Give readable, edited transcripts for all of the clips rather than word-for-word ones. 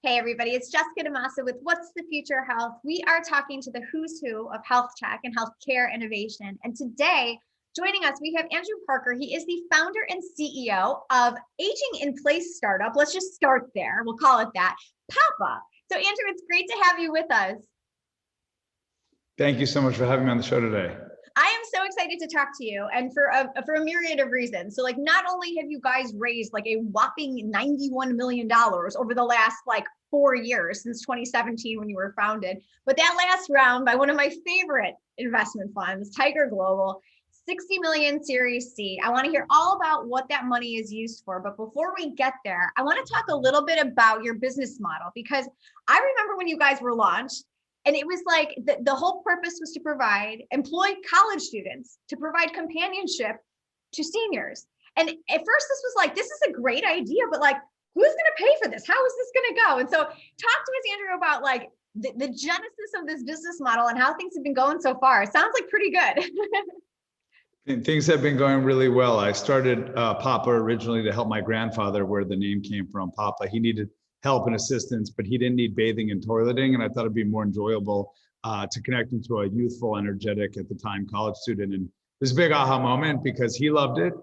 Hey everybody, it's Jessica DaMassa with What's the Future of Health. We are talking to the who's who of health tech and healthcare innovation. And today, joining us, we have Andrew Parker. He is the founder and CEO of Aging in Place startup. Let's just start there. We'll call it that. Papa. So Andrew, it's great to have you with us. Thank you so much for having me on the show today. I am so excited to talk to you, and for a myriad of reasons. So not only have you guys raised a whopping $91 million over the last 4 years since 2017 when you were founded, but that last round by one of my favorite investment funds, Tiger Global, 60 million Series C. I want to hear all about what that money is used for. But before we get there, I want to talk a little bit about your business model, because I remember when you guys were launched, and it was the whole purpose was to employ college students to provide companionship to seniors. And at first this was this is a great idea, but who's going to pay for this? How is this going to go? And so talk to us, Andrew, about the genesis of this business model and how things have been going so far. It sounds pretty good. Things have been going really well. I started Papa originally to help my grandfather, where the name came from, Papa. He needed help and assistance, but he didn't need bathing and toileting. And I thought it'd be more enjoyable to connect him to a youthful, energetic, at the time, college student. And it was a big aha moment because he loved it.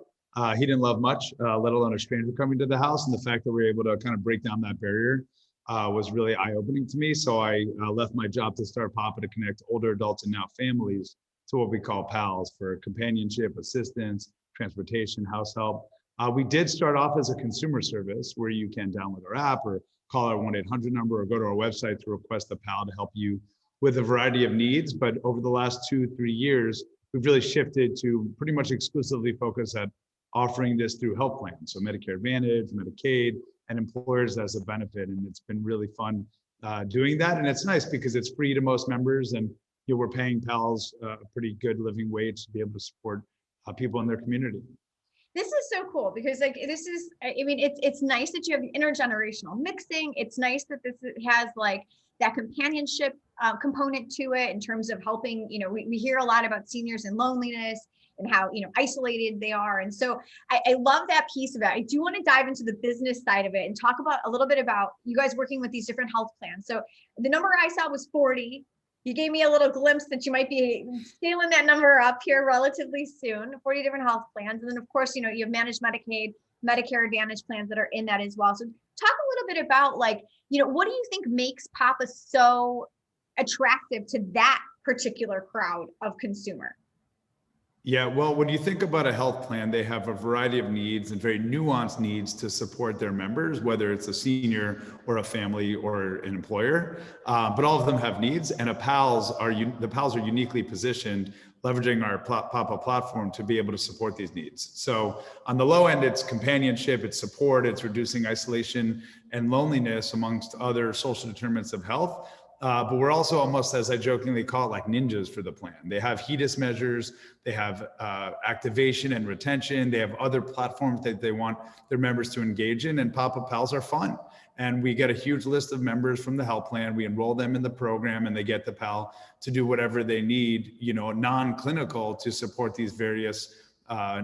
He didn't love much, let alone a stranger coming to the house. And the fact that we were able to kind of break down that barrier was really eye-opening to me. So I left my job to start Papa to connect older adults and now families to what we call pals for companionship, assistance, transportation, house help. We did start off as a consumer service where you can download our app or call our 1-800 number or go to our website to request a pal to help you with a variety of needs. But over the last 2-3 years, we've really shifted to pretty much exclusively focus at offering this through health plans. So Medicare Advantage, Medicaid, and employers as a benefit. And it's been really fun doing that. And it's nice because it's free to most members, and we're paying pals a pretty good living wage to be able to support people in their community. This is so cool because it's nice that you have intergenerational mixing. It's nice that this has that companionship component to it in terms of helping. We hear a lot about seniors and loneliness and how isolated they are. And so I love that piece of it. I do want to dive into the business side of it and talk about a little bit about you guys working with these different health plans. So the number I saw was 40. You gave me a little glimpse that you might be scaling that number up here relatively soon, 40 different health plans. And then of course, you have managed Medicaid, Medicare Advantage plans that are in that as well. So talk a little bit about what do you think makes Papa so attractive to that particular crowd of consumer? Yeah, well, when you think about a health plan, they have a variety of needs and very nuanced needs to support their members, whether it's a senior or a family or an employer. But all of them have needs, and the pals are uniquely positioned, leveraging our Papa platform to be able to support these needs. So on the low end, it's companionship, it's support, it's reducing isolation and loneliness amongst other social determinants of health. But we're also almost, as I jokingly call it, ninjas for the plan. They have HEDIS measures, they have activation and retention, they have other platforms that they want their members to engage in, and Papa Pals are fun. And we get a huge list of members from the health plan, we enroll them in the program, and they get the pal to do whatever they need, non-clinical, to support these various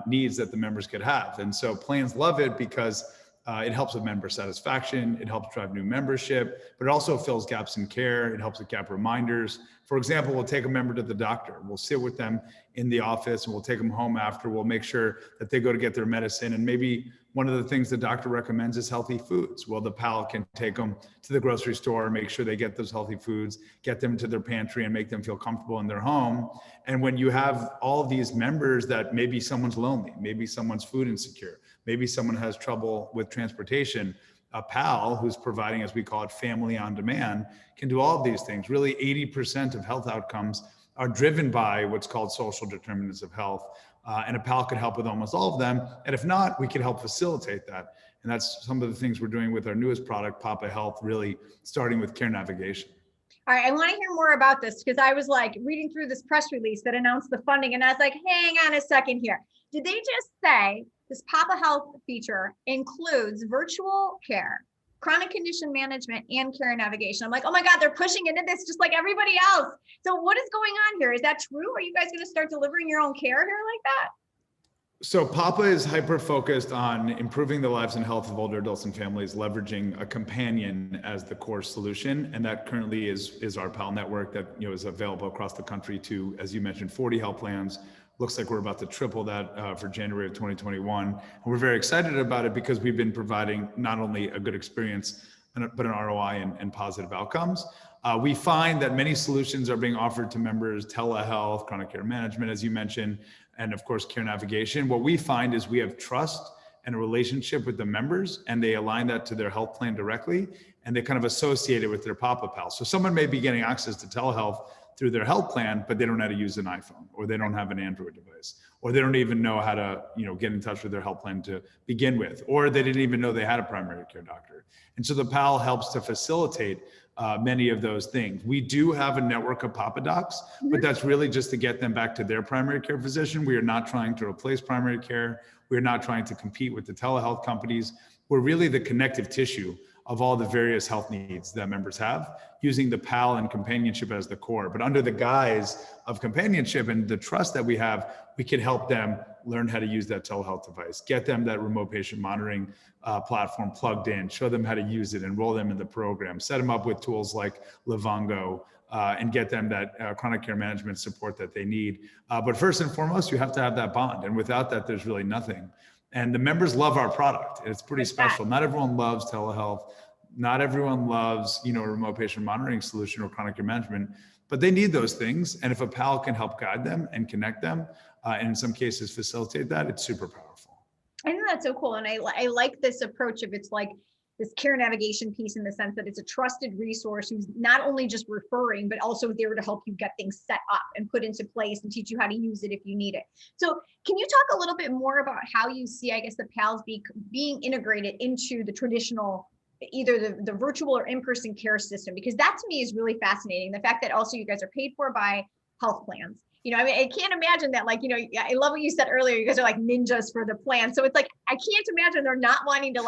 needs that the members could have. And so plans love it because it helps with member satisfaction, it helps drive new membership, but it also fills gaps in care, it helps with gap reminders. For example, we'll take a member to the doctor, we'll sit with them in the office, and we'll take them home after, we'll make sure that they go to get their medicine, and maybe one of the things the doctor recommends is healthy foods. Well, the pal can take them to the grocery store, make sure they get those healthy foods, get them to their pantry, and make them feel comfortable in their home. And when you have all these members that maybe someone's lonely, maybe someone's food insecure, maybe someone has trouble with transportation, a pal who's providing, as we call it, family on demand, can do all of these things. Really, 80% of health outcomes are driven by what's called social determinants of health. And a pal could help with almost all of them. And if not, we could help facilitate that. And that's some of the things we're doing with our newest product, Papa Health, really starting with care navigation. All right, I want to hear more about this because I was reading through this press release that announced the funding, and I was hang on a second here. Did they just say this Papa Health feature includes virtual care, chronic condition management, and care navigation? I'm oh my God, they're pushing into this just like everybody else. So what is going on here? Is that true? Are you guys going to start delivering your own care here like that? So Papa is hyper-focused on improving the lives and health of older adults and families, leveraging a companion as the core solution. And that currently is our PAL network that is available across the country to, as you mentioned, 40 health plans. Looks like we're about to triple that for January of 2021. And we're very excited about it because we've been providing not only a good experience, but an ROI and positive outcomes. We find that many solutions are being offered to members: telehealth, chronic care management, as you mentioned, and of course, care navigation. What we find is we have trust and a relationship with the members, and they align that to their health plan directly, and they kind of associate it with their Papa Pal. So someone may be getting access to telehealth through their health plan, but they don't know how to use an iPhone, or they don't have an Android device, or they don't even know how to, get in touch with their health plan to begin with, or they didn't even know they had a primary care doctor. And so the PAL helps to facilitate many of those things. We do have a network of Papa Docs, but that's really just to get them back to their primary care physician. We are not trying to replace primary care. We're not trying to compete with the telehealth companies. We're really the connective tissue of all the various health needs that members have, using the PAL and companionship as the core. But under the guise of companionship and the trust that we have, we can help them learn how to use that telehealth device, get them that remote patient monitoring platform plugged in, show them how to use it, enroll them in the program, set them up with tools like Livongo, and get them that chronic care management support that they need. But first and foremost, you have to have that bond. And without that, there's really nothing. And the members love our product. It's pretty special. Not everyone loves telehealth. Not everyone loves, a remote patient monitoring solution or chronic care management, but they need those things. And if a PAL can help guide them and connect them, and in some cases facilitate that, it's super powerful. I think that's so cool. And I like this approach of, it's like this care navigation piece, in the sense that it's a trusted resource who's not only just referring, but also there to help you get things set up and put into place and teach you how to use it if you need it. So can you talk a little bit more about how you see, I guess, the PALs being integrated into the traditional, either the virtual or in-person care system? Because that to me is really fascinating. The fact that also you guys are paid for by health plans. I can't imagine that, I love what you said earlier, you guys are like ninjas for the plan. So it's like, I can't imagine they're not wanting to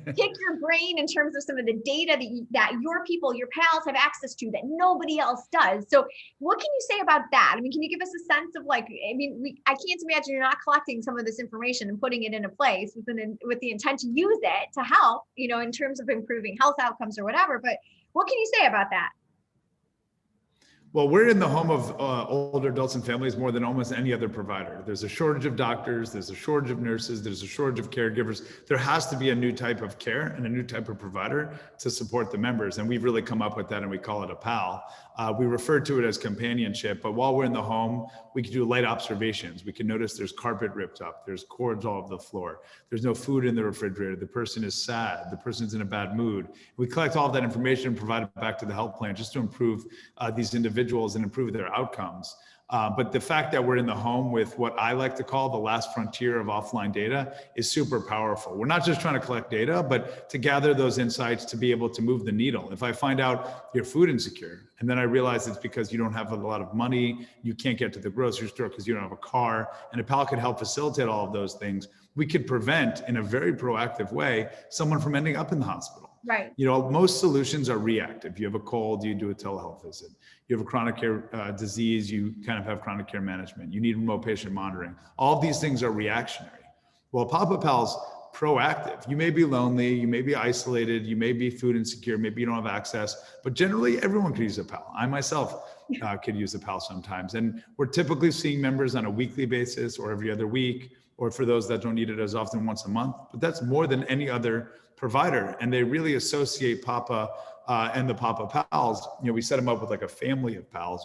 pick your brain in terms of some of the data that your people, your PALs have access to that nobody else does. So what can you say about that? Can you give us a sense of I can't imagine you're not collecting some of this information and putting it into place with the intent to use it to help, in terms of improving health outcomes or whatever. But what can you say about that? Well, we're in the home of older adults and families more than almost any other provider. There's a shortage of doctors, there's a shortage of nurses, there's a shortage of caregivers. There has to be a new type of care and a new type of provider to support the members. And we've really come up with that, and we call it a PAL. We refer to it as companionship, but while we're in the home, we can do light observations. We can notice there's carpet ripped up, there's cords all over the floor, there's no food in the refrigerator, the person is sad, the person's in a bad mood. We collect all of that information and provide it back to the health plan just to improve these individuals and improve their outcomes. But the fact that we're in the home with what I like to call the last frontier of offline data is super powerful. We're not just trying to collect data, but to gather those insights to be able to move the needle. If I find out you're food insecure, and then I realize it's because you don't have a lot of money, you can't get to the grocery store because you don't have a car, and a PAL could help facilitate all of those things, we could prevent, in a very proactive way, someone from ending up in the hospital. Right. Most solutions are reactive. You have a cold, you do a telehealth visit. You have a chronic care disease, you kind of have chronic care management. You need remote patient monitoring. All of these things are reactionary. Well, Papa Pal's proactive. You may be lonely, you may be isolated, you may be food insecure, maybe you don't have access, but generally everyone could use a PAL. I myself could use a PAL sometimes. And we're typically seeing members on a weekly basis or every other week, or for those that don't need it as often, once a month. But that's more than any other provider. And they really associate Papa and the Papa PALs. We set them up with like a family of PALs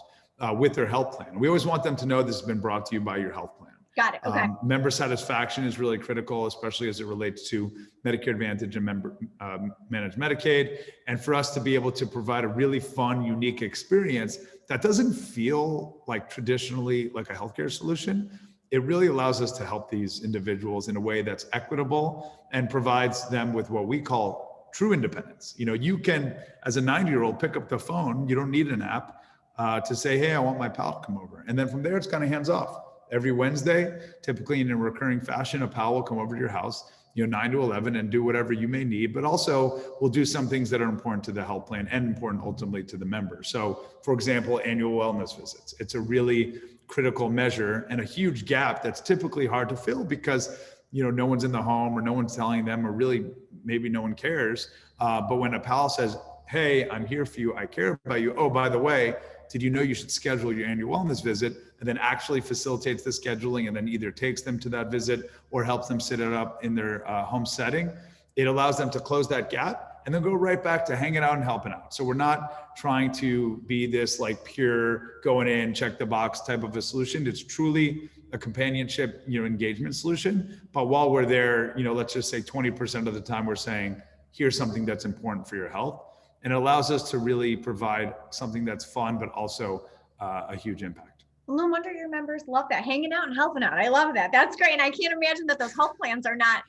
with their health plan. We always want them to know this has been brought to you by your health plan. Got it. Okay. Member satisfaction is really critical, especially as it relates to Medicare Advantage and managed Medicaid. And for us to be able to provide a really fun, unique experience that doesn't feel like traditionally like a healthcare solution, it really allows us to help these individuals in a way that's equitable and provides them with what we call true independence. You can, as a 90-year-old, pick up the phone. You don't need an app to say, hey, I want my PAL to come over. And then from there, it's kind of hands off. Every Wednesday, typically in a recurring fashion, a PAL will come over to your house, 9 to 11, and do whatever you may need, but also we'll do some things that are important to the health plan and important ultimately to the member. So for example, annual wellness visits. It's a really critical measure and a huge gap that's typically hard to fill because, no one's in the home or no one's telling them, or really maybe no one cares. But when a pal says, hey, I'm here for you, I care about you. Oh, by the way, did you know you should schedule your annual wellness visit? And then actually facilitates the scheduling and then either takes them to that visit or helps them set it up in their home setting. It allows them to close that gap and then go right back to hanging out and helping out. So we're not trying to be this like pure going in, check the box type of a solution. It's truly a companionship, engagement solution. But while we're there, let's just say 20% of the time we're saying, here's something that's important for your health. And it allows us to really provide something that's fun, but also a huge impact. Well, no wonder your members love that, hanging out and helping out. I love that. That's great. And I can't imagine that those health plans are not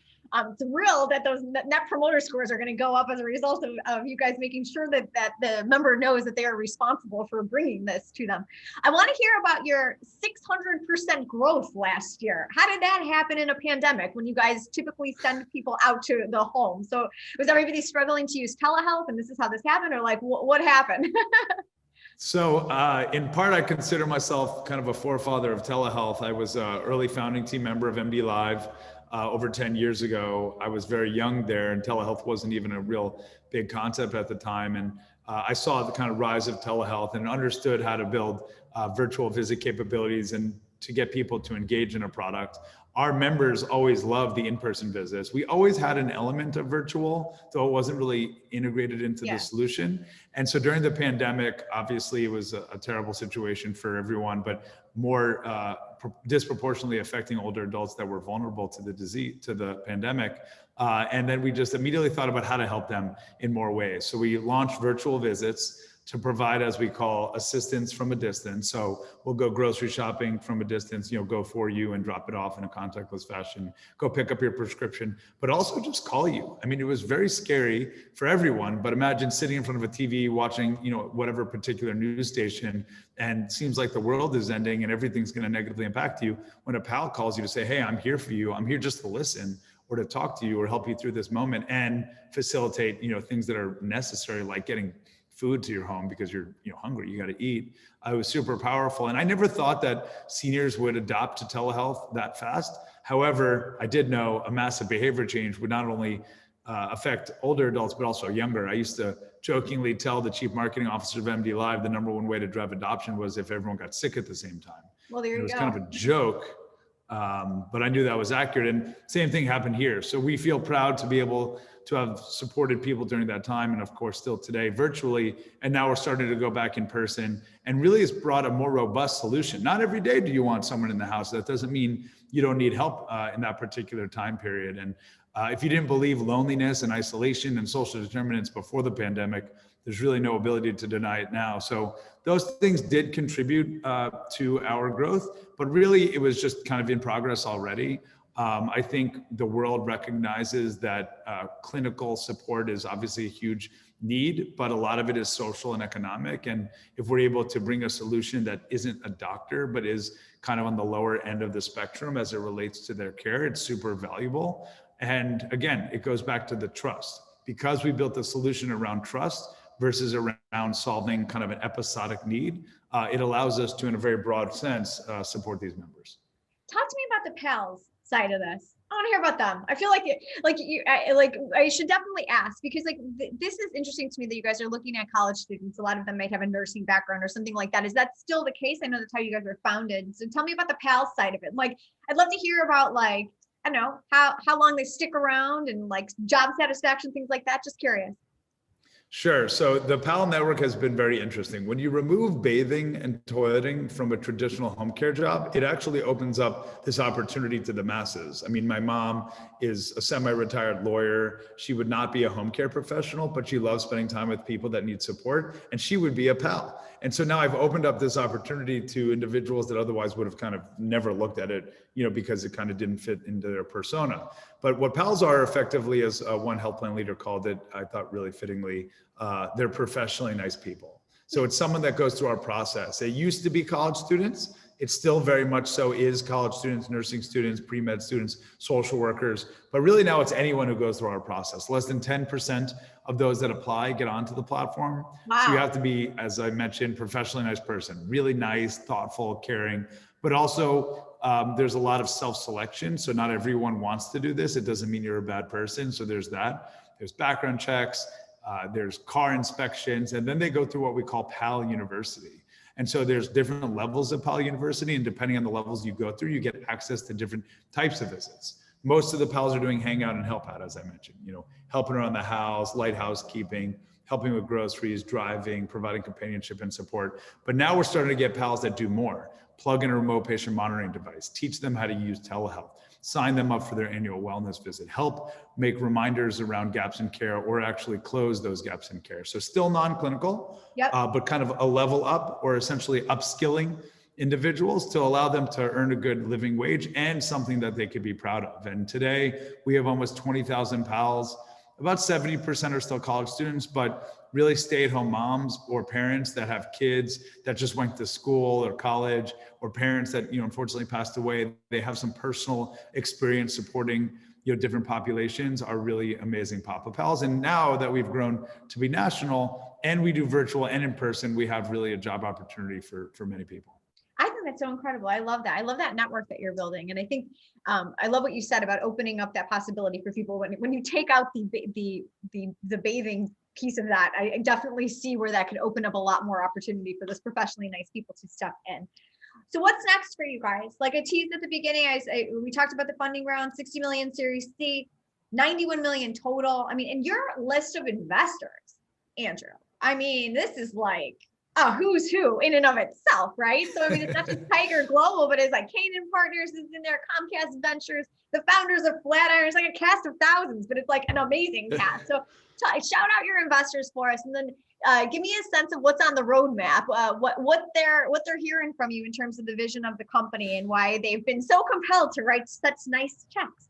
thrilled that those net promoter scores are going to go up as a result of you guys making sure that the member knows that they are responsible for bringing this to them. I want to hear about your 600% growth last year. How did that happen in a pandemic when you guys typically send people out to the home? So was everybody struggling to use telehealth and this is how this happened, or like what happened? So in part, I consider myself kind of a forefather of telehealth. I was an early founding team member of MD Live. Over 10 years ago. I was very young there, and telehealth wasn't even a real big concept at the time. And I saw the kind of rise of telehealth and understood how to build virtual visit capabilities and to get people to engage in a product. Our members always loved the in-person visits. We always had an element of virtual, though it wasn't really integrated into the solution. And so during the pandemic, obviously it was a terrible situation for everyone, but more disproportionately affecting older adults that were vulnerable to the disease, to the pandemic. And then we just immediately thought about how to help them in more ways. So we launched virtual visits to provide, as we call, assistance from a distance. So we'll go grocery shopping from a distance, go for you and drop it off in a contactless fashion, go pick up your prescription, but also just call you. I mean, it was very scary for everyone, but imagine sitting in front of a TV watching, whatever particular news station, and seems like the world is ending and everything's going to negatively impact you. When a pal calls you to say, hey, I'm here for you, I'm here just to listen or to talk to you or help you through this moment and facilitate, things that are necessary, like getting food to your home because you're hungry, you got to eat. It was super powerful. And I never thought that seniors would adopt to telehealth that fast. However, I did know a massive behavior change would not only affect older adults, but also younger. I used to jokingly tell the chief marketing officer of MD Live, the number one way to drive adoption was if everyone got sick at the same time. Well, there you go. It was kind of a joke, but I knew that was accurate. And same thing happened here. So we feel proud to be able to have supported people during that time, and of course still today virtually, and now we're starting to go back in person, and really has brought a more robust solution. Not every day do you want someone in the house. That doesn't mean you don't need help in that particular time period. And if you didn't believe loneliness and isolation and social determinants before the pandemic, there's really no ability to deny it now. So those things did contribute to our growth, but really it was just kind of in progress already. I think the world recognizes that clinical support is obviously a huge need, but a lot of it is social and economic. And if we're able to bring a solution that isn't a doctor, but is kind of on the lower end of the spectrum as it relates to their care, it's super valuable. And again, it goes back to the trust. Because we built the solution around trust versus around solving kind of an episodic need, it allows us to, in a very broad sense, support these members. Talk to me about the PALs side of this. I want to hear about them. I feel like I should definitely ask, because this is interesting to me that you guys are looking at college students. A lot of them might have a nursing background or something like that. Is that still the case? I know that's how you guys were founded. So tell me about the PALs side of it. I'd love to hear about I don't know, how long they stick around and job satisfaction, things like that. Just curious. Sure. So the PAL network has been very interesting. When you remove bathing and toileting from a traditional home care job, it actually opens up this opportunity to the masses. I mean, my mom is a semi-retired lawyer. She would not be a home care professional, but she loves spending time with people that need support, and she would be a PAL. And so now I've opened up this opportunity to individuals that otherwise would have kind of never looked at it, because it kind of didn't fit into their persona. But what PALs are effectively, as one health plan leader called it, I thought really fittingly, they're professionally nice people. So it's someone that goes through our process. They used to be college students, It still very much so is college students, nursing students, pre-med students, social workers, but really now it's anyone who goes through our process. Less than 10% of those that apply get onto the platform. Wow. So you have to be, as I mentioned, professionally nice person, really nice, thoughtful, caring, but also there's a lot of self-selection. So not everyone wants to do this. It doesn't mean you're a bad person. So there's that. There's background checks, there's car inspections, and then they go through what we call PAL University. And so there's different levels of PAL University, and depending on the levels you go through, you get access to different types of visits. Most of the PALs are doing hangout and help out, as I mentioned, helping around the house, light housekeeping, helping with groceries, driving, providing companionship and support. But now we're starting to get PALs that do more. Plug in a remote patient monitoring device, teach them how to use telehealth, sign them up for their annual wellness visit, help make reminders around gaps in care or actually close those gaps in care. So still non-clinical, Yep. But kind of a level up or essentially upskilling individuals to allow them to earn a good living wage and something that they could be proud of. And today we have almost 20,000 PALs. About 70% are still college students, but really stay-at-home moms or parents that have kids that just went to school or college, or parents that unfortunately passed away. They have some personal experience supporting different populations, are really amazing Papa Pals. And now that we've grown to be national and we do virtual and in person, we have really a job opportunity for many people. I think that's so incredible. I love that. I love that network that you're building. And I think I love what you said about opening up that possibility for people. When you take out the bathing piece of that, I definitely see where that could open up a lot more opportunity for those professionally nice people to step in. So what's next for you guys? Like I teased at the beginning, we talked about the funding round, 60 million Series C, 91 million total. I mean, and your list of investors, Andrew, I mean, this is like a who's who in and of itself, right? So I mean, it's not just Tiger Global, but it's like Canaan Partners is in there, Comcast Ventures, the founders of Flatiron. It's like a cast of thousands, but it's like an amazing cast. So shout out your investors for us, and then give me a sense of what's on the roadmap, what they're hearing from you in terms of the vision of the company and why they've been so compelled to write such nice checks.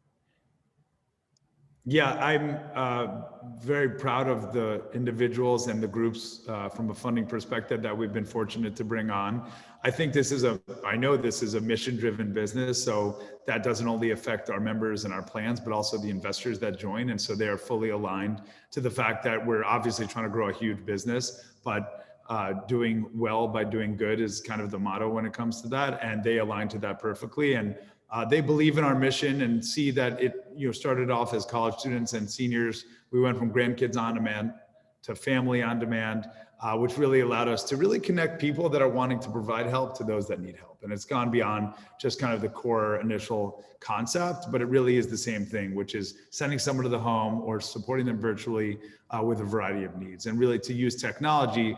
Yeah, I'm very proud of the individuals and the groups from a funding perspective that we've been fortunate to bring on. I think I know this is a mission-driven business, so that doesn't only affect our members and our plans, but also the investors that join. And so they are fully aligned to the fact that we're obviously trying to grow a huge business, but doing well by doing good is kind of the motto when it comes to that. And they align to that perfectly. And they believe in our mission and see that it started off as college students and seniors. We went from grandkids on demand to family on demand, which really allowed us to really connect people that are wanting to provide help to those that need help. And it's gone beyond just kind of the core initial concept, but it really is the same thing, which is sending someone to the home or supporting them virtually with a variety of needs, and really to use technology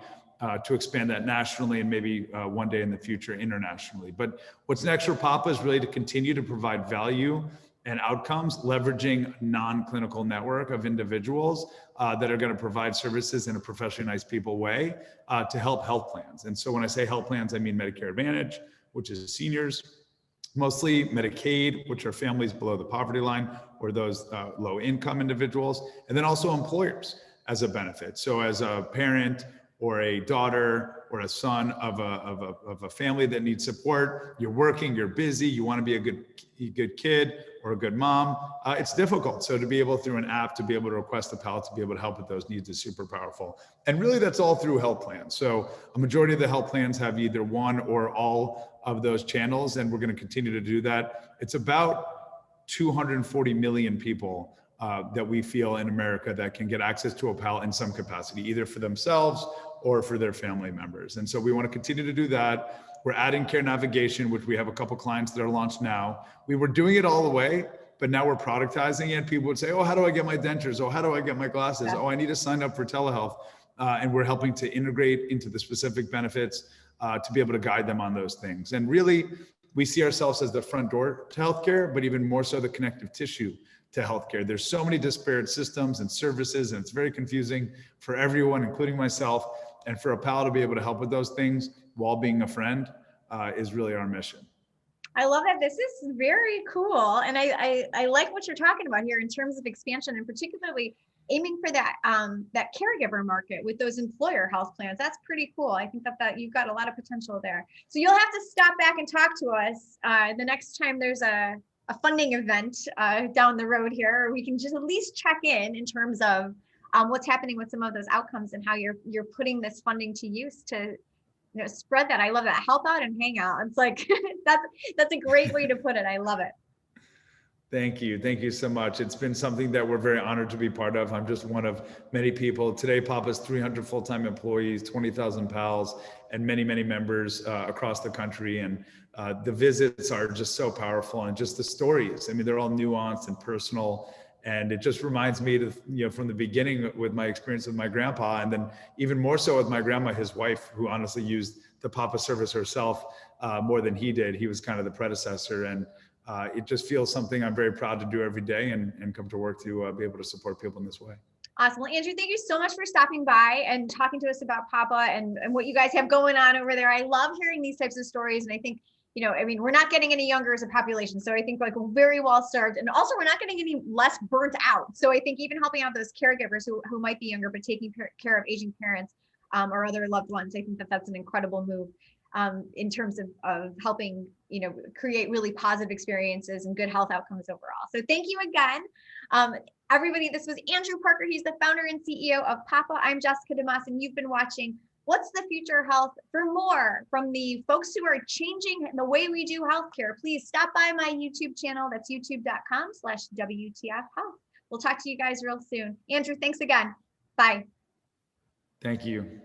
to expand that nationally and maybe one day in the future internationally. But what's next for Papa is really to continue to provide value and outcomes, leveraging a non-clinical network of individuals that are going to provide services in a professionally nice people way to help health plans. And so when I say health plans, I mean Medicare Advantage, which is seniors, mostly Medicaid, which are families below the poverty line or those low income individuals, and then also employers as a benefit. So as a parent or a daughter or a son of a family that needs support, you're working, you're busy, you want to be a good kid or a good mom, it's difficult. So to be able through an app, to be able to request a pallet, to be able to help with those needs is super powerful. And really that's all through health plans. So a majority of the health plans have either one or all of those channels, and we're going to continue to do that. It's about 240 million people that we feel in America that can get access to a PAL in some capacity, either for themselves or for their family members. And so we want to continue to do that. We're adding care navigation, which we have a couple clients that are launched now. We were doing it all the way, but now we're productizing it. People would say, oh, how do I get my dentures? Oh, how do I get my glasses? Oh, I need to sign up for telehealth. And we're helping to integrate into the specific benefits to be able to guide them on those things. And really, we see ourselves as the front door to healthcare, but even more so the connective tissue to healthcare. There's so many disparate systems and services, and it's very confusing for everyone, including myself. And for a PAL to be able to help with those things while being a friend is really our mission. I love that. This is very cool. And I like what you're talking about here in terms of expansion, and particularly aiming for that that caregiver market with those employer health plans. That's pretty cool. I think that you've got a lot of potential there. So you'll have to stop back and talk to us the next time there's a funding event down the road here, or we can just at least check in terms of what's happening with some of those outcomes and how you're putting this funding to use to spread that. I love that. Help out and hang out. It's like that's a great way to put it. I love it. Thank you. Thank you so much. It's been something that we're very honored to be part of. I'm just one of many people. Today, Papa's 300 full-time employees, 20,000 pals, and many, many members across the country. And the visits are just so powerful, and just the stories. I mean, they're all nuanced and personal. And it just reminds me to, from the beginning with my experience with my grandpa, and then even more so with my grandma, his wife, who honestly used the Papa service herself more than he did. He was kind of the predecessor. And it just feels something I'm very proud to do every day, and come to work to be able to support people in this way. Awesome. Well, Andrew, thank you so much for stopping by and talking to us about Papa and what you guys have going on over there. I love hearing these types of stories. And I think, I mean, we're not getting any younger as a population. So I think like we're very well served. And also we're not getting any less burnt out. So I think even helping out those caregivers who might be younger, but taking care of aging parents or other loved ones, I think that's an incredible move in terms of helping, create really positive experiences and good health outcomes overall. So thank you again. Everybody, this was Andrew Parker. He's the founder and CEO of Papa. I'm Jessica DaMassa, and you've been watching What's the Future of Health. For more from the folks who are changing the way we do healthcare, please stop by my YouTube channel. That's youtube.com/WTF Health. We'll talk to you guys real soon. Andrew, thanks again. Bye. Thank you.